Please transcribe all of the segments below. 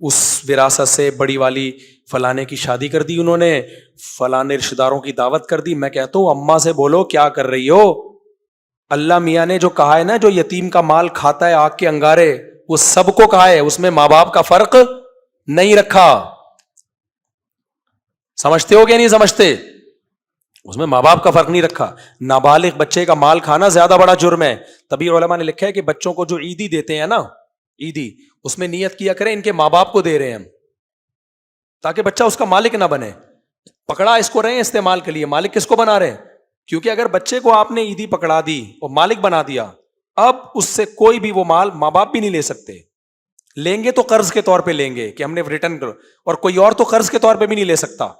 اس وراثت سے بڑی والی فلانے کی شادی کر دی انہوں نے, فلانے رشتہ داروں کی دعوت کر دی. میں کہتا ہوں اماں سے بولو کیا کر رہی ہو؟ اللہ میاں نے جو کہا ہے نا, جو یتیم کا مال کھاتا ہے آگ کے انگارے, وہ سب کو کہا ہے, اس میں ماں باپ کا فرق نہیں رکھا. سمجھتے ہو کہ نہیں سمجھتے؟ اس میں ماں باپ کا فرق نہیں رکھا. نابالغ بچے کا مال کھانا زیادہ بڑا جرم ہے. تبھی علماء نے لکھا ہے کہ بچوں کو جو عیدی دیتے ہیں نا, عیدی, اس میں نیت کیا کریں ان کے ماں باپ کو دے رہے ہیں ہم, تاکہ بچہ اس کا مالک نہ بنے. پکڑا اس کو رہے ہیں استعمال کے لیے, مالک کس کو بنا رہے ہیں؟ کیونکہ اگر بچے کو آپ نے عیدی پکڑا دی اور مالک بنا دیا, اب اس سے کوئی بھی وہ مال ماں باپ بھی نہیں لے سکتے. لیں گے تو قرض کے طور پہ لیں گے کہ ہم نے ریٹرن کرو, اور کوئی اور تو قرض کے طور پہ بھی نہیں لے سکتا.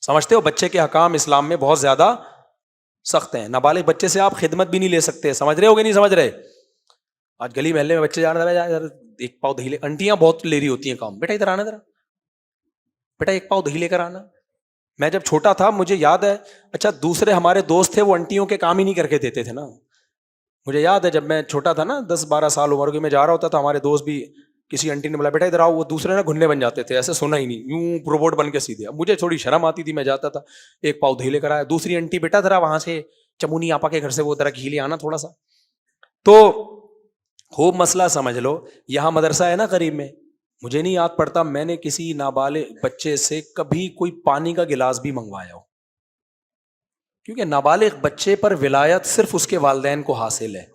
سمجھتے ہو؟ بچے کے حکام اسلام میں بہت زیادہ سخت ہیں. نابالغ بچے سے آپ خدمت بھی نہیں لے سکتے. سمجھ رہے ہو کہ نہیں سمجھ رہے؟ آج گلی محلے میں بچے جا رہے ہیں, ایک پاؤ دہی لے, انٹیاں بہت لے رہی ہوتی ہیں کام, بیٹا ادھر آنا, ذرا بیٹا ایک پاؤ دہی لے کر آنا. میں جب چھوٹا تھا مجھے یاد ہے, اچھا دوسرے ہمارے دوست تھے وہ انٹیوں کے کام ہی نہیں کر کے دیتے تھے نا. مجھے یاد ہے جب میں چھوٹا تھا نا, 10-12 سال عمر کے, میں جا رہا ہوتا تھا, ہمارے دوست بھی کسی انٹی نے بولا بیٹا ادھر آؤ, وہ دوسرے نا گھننے بن جاتے تھے, ایسے سنا ہی نہیں, یوں روبوٹ بن کے سیدھے. اب مجھے تھوڑی شرم آتی تھی, میں جاتا تھا, ایک پاؤ دہی لے کر آیا. دوسری انٹی بیٹا ذرا وہاں سے چمونی آپا کے گھر سے وہ ذرا گھی لے آنا تھوڑا سا. تو خوب مسئلہ سمجھ لو. یہاں مدرسہ ہے نا قریب میں, مجھے نہیں یاد پڑتا میں نے کسی نابالغ بچے سے کبھی کوئی پانی کا گلاس بھی منگوایا ہو, کیونکہ نابالغ بچے پر ولایت صرف اس کے والدین کو حاصل ہے,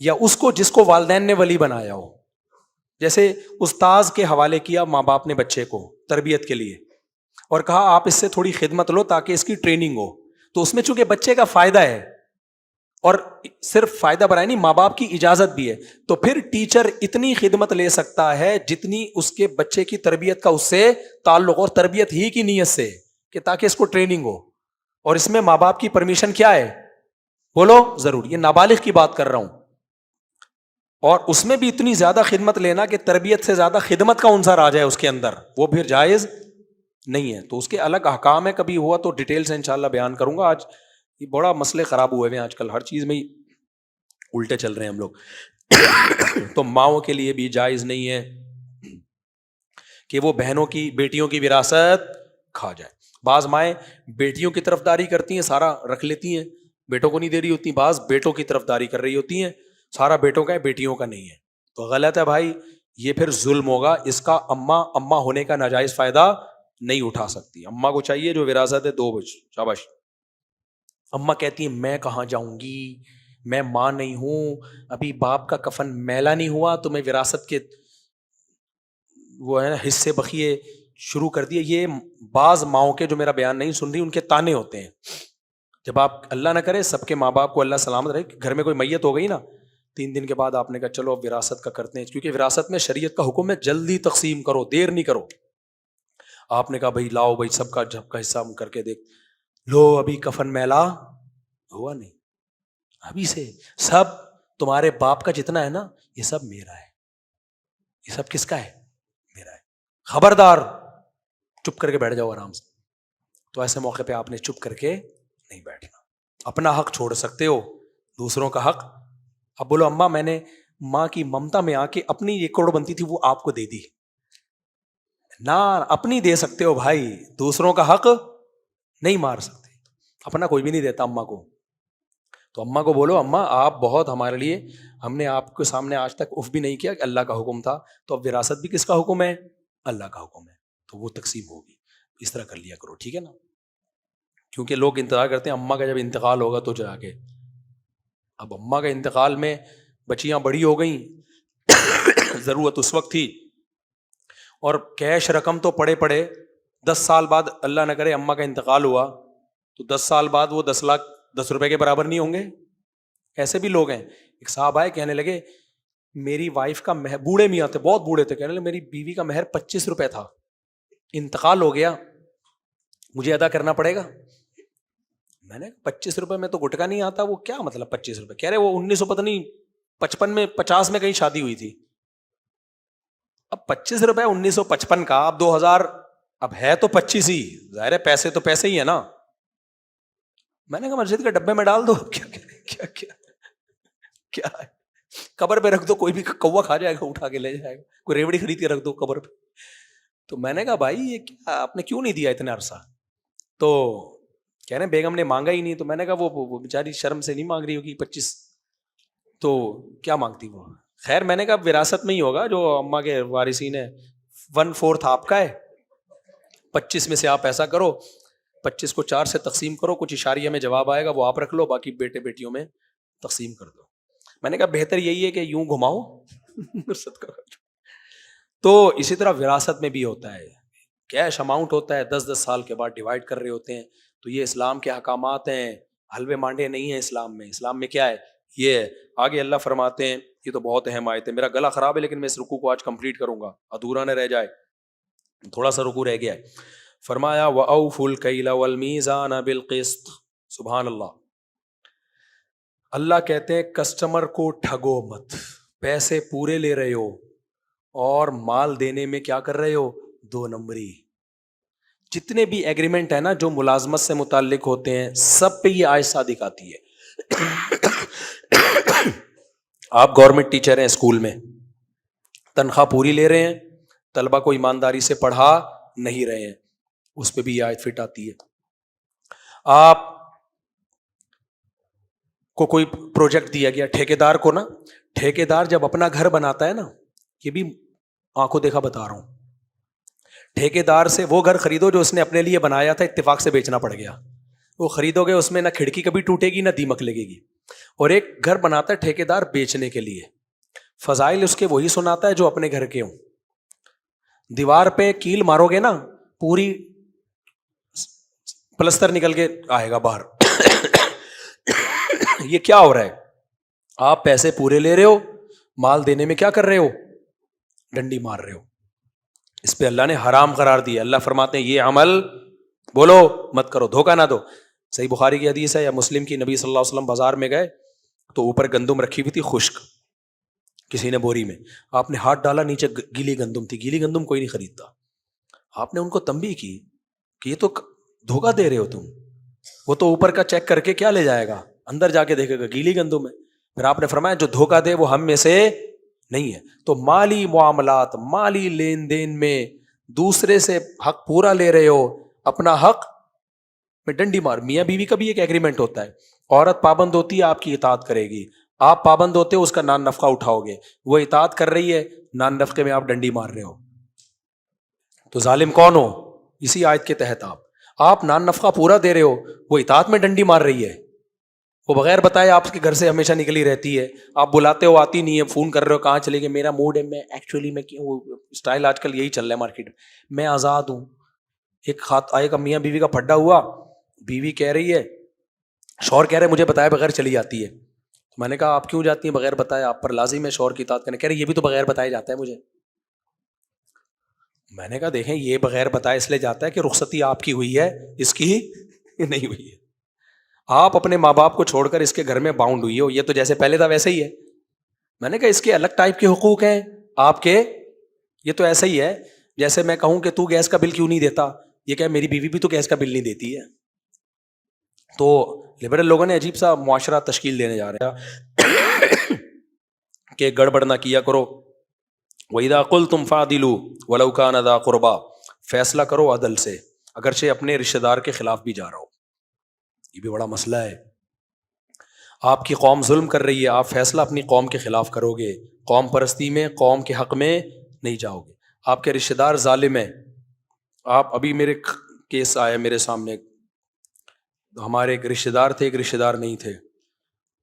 یا اس کو جس کو والدین نے ولی بنایا ہو. جیسے استاذ کے حوالے کیا ماں باپ نے بچے کو تربیت کے لیے, اور کہا آپ اس سے تھوڑی خدمت لو تاکہ اس کی ٹریننگ ہو. تو اس میں چونکہ بچے کا فائدہ ہے, اور صرف فائدہ برائے نہیں, ماں باپ کی اجازت بھی ہے, تو پھر ٹیچر اتنی خدمت لے سکتا ہے جتنی اس کے بچے کی تربیت کا اس سے تعلق, اور تربیت ہی کی نیت سے کہ تاکہ اس کو ٹریننگ ہو. اور اس میں ماں باپ کی پرمیشن کیا ہے بولو؟ ضرور. یہ نابالغ کی بات کر رہا ہوں. اور اس میں بھی اتنی زیادہ خدمت لینا کہ تربیت سے زیادہ خدمت کا عنصر آ جائے اس کے اندر, وہ پھر جائز نہیں ہے. تو اس کے الگ احکام ہے, کبھی ہوا تو ڈیٹیل سے انشاءاللہ بیان کروں گا. آج یہ بڑا مسئلے خراب ہوئے ہیں آج کل, ہر چیز میں ہی الٹے چل رہے ہیں ہم لوگ. تو ماؤں کے لیے بھی جائز نہیں ہے کہ وہ بہنوں کی, بیٹیوں کی وراثت کھا جائے. بعض مائیں بیٹیوں کی طرفداری کرتی ہیں, سارا رکھ لیتی ہیں, بیٹوں کو نہیں دے رہی ہوتی. بعض بیٹوں کی طرفداری کر رہی ہوتی ہیں, سارا بیٹوں کا ہے, بیٹیوں کا نہیں ہے. تو غلط ہے بھائی, یہ پھر ظلم ہوگا. اس کا اماں ہونے کا ناجائز فائدہ نہیں اٹھا سکتی. اماں کو چاہیے جو وراثت ہے 2 بچ, شاباش. اماں کہتی ہیں میں کہاں جاؤں گی, میں ماں نہیں ہوں, ابھی باپ کا کفن میلا نہیں ہوا تو میں وراثت کے وہ ہے نا حصے بخیے شروع کر دیے. یہ بعض ماؤں کے, جو میرا بیان نہیں سن رہی, ان کے تانے ہوتے ہیں. جب آپ اللہ نہ کرے سب کے ماں باپ کو اللہ سلامت رہے, گھر میں کوئی میت ہو گئی نا, 3 دن کے بعد آپ نے کہا چلو اب وراثت کا کرتے ہیں, کیونکہ وراثت میں شریعت کا حکم ہے جلدی تقسیم کرو, دیر نہیں کرو. آپ نے کہا بھائی لاؤ بھائی سب کا جب کا حصہ ہم کر کے دیکھ لو, ابھی کفن میلا ہوا نہیں, ابھی سے سب تمہارے باپ کا جتنا ہے نا یہ سب میرا ہے. یہ سب کس کا ہے؟ میرا ہے. خبردار, چپ کر کے بیٹھ جاؤ آرام سے. تو ایسے موقع پہ آپ نے چپ کر کے نہیں بیٹھنا. اپنا حق چھوڑ سکتے ہو, دوسروں کا حق. اب بولو اماں میں نے ماں کی ممتا میں آ کے اپنی 1 کروڑ بنتی تھی وہ آپ کو دے دی نہ, اپنی دے سکتے ہو بھائی, دوسروں کا حق نہیں مار سکتے. اپنا کوئی بھی نہیں دیتا اماں کو. تو اماں کو بولو اماں آپ بہت ہمارے لیے, ہم نے آپ کے سامنے آج تک اف بھی نہیں کیا کہ اللہ کا حکم تھا, تو اب وراثت بھی کس کا حکم ہے؟ اللہ کا حکم ہے, تو وہ تقسیم ہوگی. اس طرح کر لیا کرو, ٹھیک ہے نا. کیونکہ لوگ انتظار کرتے ہیں اماں کا جب انتقال ہوگا تو جا کے. اب اماں کا انتقال میں بچیاں بڑی ہو گئیں, ضرورت اس وقت تھی, اور کیش رقم تو پڑے 10 سال بعد اللہ نہ کرے اماں کا انتقال ہوا, تو 10 سال بعد وہ 10 لاکھ 10 روپے کے برابر نہیں ہوں گے. ایسے بھی لوگ ہیں. ایک صاحب آئے کہنے لگے میری وائف کا مہر, بوڑھے میاں تھے, بہت بوڑھے تھے, کہنے لگے میری بیوی کا مہر 25 روپے تھا, انتقال ہو گیا, مجھے ادا کرنا پڑے گا. میں نے 25 روپے میں تو گٹکا نہیں آتا, وہ کیا مطلب 25 روپے؟ کہہ رہے وہ 1900 پتہ نہیں 55 میں 50 میں کہیں شادی ہوئی تھی. اب 25 روپے 1955 کا, اب 2000, اب ہے تو 25 ہی, ظاہر ہے پیسے تو پیسے ہی ہے نا. میں نے کہا مسجد کے ڈبے میں ڈال دو. کیا ہے قبر پہ رکھ دو, کوئی بھی کوا کھا جائے گا, اٹھا کے لے جائے گا, کوئی ریوڑی خرید کے رکھ دو قبر پہ. تو میں نے کہا بھائی یہ کیا آپ نے کیوں نہیں دیا اتنا عرصہ؟ تو کہہ رہے ہیں بیگم نے مانگا ہی نہیں. تو میں نے کہا وہ بیچاری شرم سے نہیں مانگ رہی ہوگی 25, تو کیا مانگتی وہ؟ خیر میں نے کہا وراثت میں ہی ہوگا, جو اماں کے وارثین ہیں 1/4 آپ کا ہے, 25 میں سے آپ ایسا کرو 25 کو 4 سے تقسیم کرو, کچھ اشاریہ میں جواب آئے گا وہ آپ رکھ لو, باقی بیٹے بیٹیوں میں تقسیم کر دو. میں نے کہا بہتر یہی ہے کہ یوں گھماؤ. تو اسی طرح وراثت میں بھی ہوتا ہے, کیش اماؤنٹ ہوتا ہے, 10 سال کے بعد ڈیوائڈ کر رہے ہوتے ہیں. تو یہ اسلام کے احکامات ہیں, حلوے مانڈے نہیں ہیں اسلام میں. اسلام میں کیا ہے یہ آگے اللہ فرماتے ہیں, یہ تو بہت اہم آیت ہے. میرا گلا خراب ہے لیکن میں اس رکوع کو آج کمپلیٹ کروں گا, ادھورا نہ رہ جائے, تھوڑا سا رکوع رہ گیا ہے. فرمایا وَأَوْفُوا الْكَيْلَ وَالْمِيزَانَ بِالْقِسْطِ. سبحان اللہ. اللہ کہتے ہیں کسٹمر کو ٹھگو مت, پیسے پورے لے رہے ہو اور مال دینے میں کیا کر رہے ہو, 2 نمبری. جتنے بھی ایگریمنٹ ہے نا جو ملازمت سے متعلق ہوتے ہیں سب پہ یہ آیت صادق آتی ہے. آپ گورنمنٹ ٹیچر ہیں اسکول میں, تنخواہ پوری لے رہے ہیں, طلبہ کو ایمانداری سے پڑھا نہیں رہے ہیں, اس پہ بھی یہ آیت فٹ آتی ہے. آپ کو کوئی پروجیکٹ دیا گیا ٹھیکیدار کو نا, ٹھیکیدار جب اپنا گھر بناتا ہے نا, یہ بھی آنکھوں دیکھا بتا رہا ہوں, ٹھیکیدار سے وہ گھر خریدو جو اس نے اپنے لیے بنایا تھا, اتفاق سے بیچنا پڑ گیا, وہ خریدو گے اس میں نہ کھڑکی کبھی ٹوٹے گی نہ دیمک لگے گی. اور ایک گھر بناتا ہے ٹھیکیدار بیچنے کے لیے, فضائل اس کے وہی سناتا ہے جو اپنے گھر کے ہوں. دیوار پہ کیل مارو گے نا پوری پلستر نکل کے آئے گا باہر. یہ کیا ہو رہا ہے, آپ پیسے پورے لے رہے ہو, مال دینے میں کیا کر رہے ہو, ڈنڈی مار رہے ہو. اس پہ اللہ نے حرام قرار دیا. اللہ فرماتے ہیں یہ عمل بولو مت کرو, دھوکہ نہ دو. صحیح بخاری کی حدیث ہے یا مسلم کی, نبی صلی اللہ علیہ وسلم بازار میں گئے تو اوپر گندم رکھی ہوئی تھی خشک, کسی نے بوری میں, آپ نے ہاتھ ڈالا نیچے گیلی گندم تھی. گیلی گندم کوئی نہیں خریدتا. آپ نے ان کو تنبیہ کی کہ یہ تو دھوکہ دے رہے ہو تم, وہ تو اوپر کا چیک کر کے کیا لے جائے گا, اندر جا کے دیکھے گا گیلی گندم ہے. پھر آپ نے فرمایا جو دھوکہ دے وہ ہم میں سے نہیں ہے. تو مالی معاملات, مالی لین دین میں دوسرے سے حق پورا لے رہے ہو, اپنا حق میں ڈنڈی مار. میاں بیوی کا بھی ایک ایگریمنٹ ہوتا ہے, عورت پابند ہوتی ہے آپ کی اطاعت کرے گی, آپ پابند ہوتے ہو اس کا نان نفقہ اٹھاؤ گے, وہ اطاعت کر رہی ہے نان نفقے میں آپ ڈنڈی مار رہے ہو. تو ظالم کون ہو؟ اسی آیت کے تحت آپ نان نفقہ پورا دے رہے ہو, وہ اطاعت میں ڈنڈی مار رہی ہے, وہ بغیر بتائے آپ کے گھر سے ہمیشہ نکلی رہتی ہے, آپ بلاتے ہو آتی نہیں ہے, فون کر رہے ہو کہاں چلے گئے, میرا موڈ ہے, میں ایکچولی میں اسٹائل آج کل یہی چل رہا ہے مارکیٹ میں آزاد ہوں. ایک میاں بیوی کا پھڈا ہوا, بیوی کہہ رہی ہے, شوہر کہہ رہے مجھے بتائے بغیر چلی جاتی ہے. میں نے کہا آپ کیوں جاتی ہیں بغیر بتائے, آپ پر لازم ہے شوہر کی اطاعت کرنا. کہہ رہے یہ بھی تو بغیر بتائے جاتا ہے مجھے. میں نے کہا دیکھیں یہ بغیر بتائے اس لیے جاتا ہے کہ رخصتی آپ کی ہوئی ہے, اس کی نہیں ہوئی ہے. آپ اپنے ماں باپ کو چھوڑ کر اس کے گھر میں باؤنڈ ہوئی ہو, یہ تو جیسے پہلے تھا ویسے ہی ہے. میں نے کہا اس کے الگ ٹائپ کے حقوق ہیں آپ کے, یہ تو ایسا ہی ہے جیسے میں کہوں کہ تو گیس کا بل کیوں نہیں دیتا, یہ کہ میری بیوی بھی تو گیس کا بل نہیں دیتی ہے. تو لبرل لوگوں نے عجیب سا معاشرہ تشکیل دینے جا رہے ہیں کہ گڑبڑ نہ کیا کرو. وَإِذَا قُلْتُمْ فَعْدِلُوا وَلَوْ كَانَ ذَا قُرْبَىٰ, فیصلہ کرو عدل سے اگرچہ اپنے رشتہ دار کے خلاف بھی جا رہا ہو. یہ بھی بڑا مسئلہ ہے. آپ کی قوم ظلم کر رہی ہے, آپ فیصلہ اپنی قوم کے خلاف کرو گے, قوم پرستی میں قوم کے حق میں نہیں جاؤ گے. آپ کے رشتہ دار ظالم ہیں, آپ ابھی میرے کیس آیا میرے سامنے, ہمارے ایک رشتہ دار تھے, ایک رشتہ دار نہیں تھے,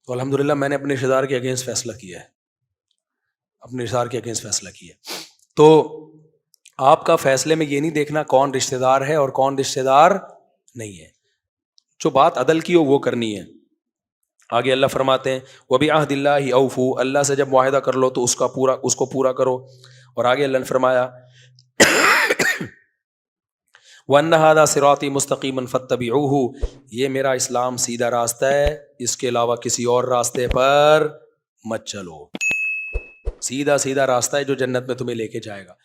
تو الحمدللہ میں نے اپنے رشتہ دار کے اگینسٹ فیصلہ کیا ہے, اپنے رشتہ دار کے اگینسٹ فیصلہ کیا ہے. تو آپ کا فیصلے میں یہ نہیں دیکھنا کون رشتہ دار ہے اور کون رشتہ دار نہیں ہے, جو بات عدل کی ہو وہ کرنی ہے. آگے اللہ فرماتے ہیں وَبِعَهْدِ اللَّهِ أَوْفُوا, اللہ سے جب معاہدہ کر لو تو اس کو پورا کرو. اور آگے اللہ نے فرمایا وَأَنَّ هَذَا صِرَاطِي مُسْتَقِيمًا فَاتَّبِعُوهُ, یہ میرا اسلام سیدھا راستہ ہے, اس کے علاوہ کسی اور راستے پر مت چلو. سیدھا راستہ ہے جو جنت میں تمہیں لے کے جائے گا.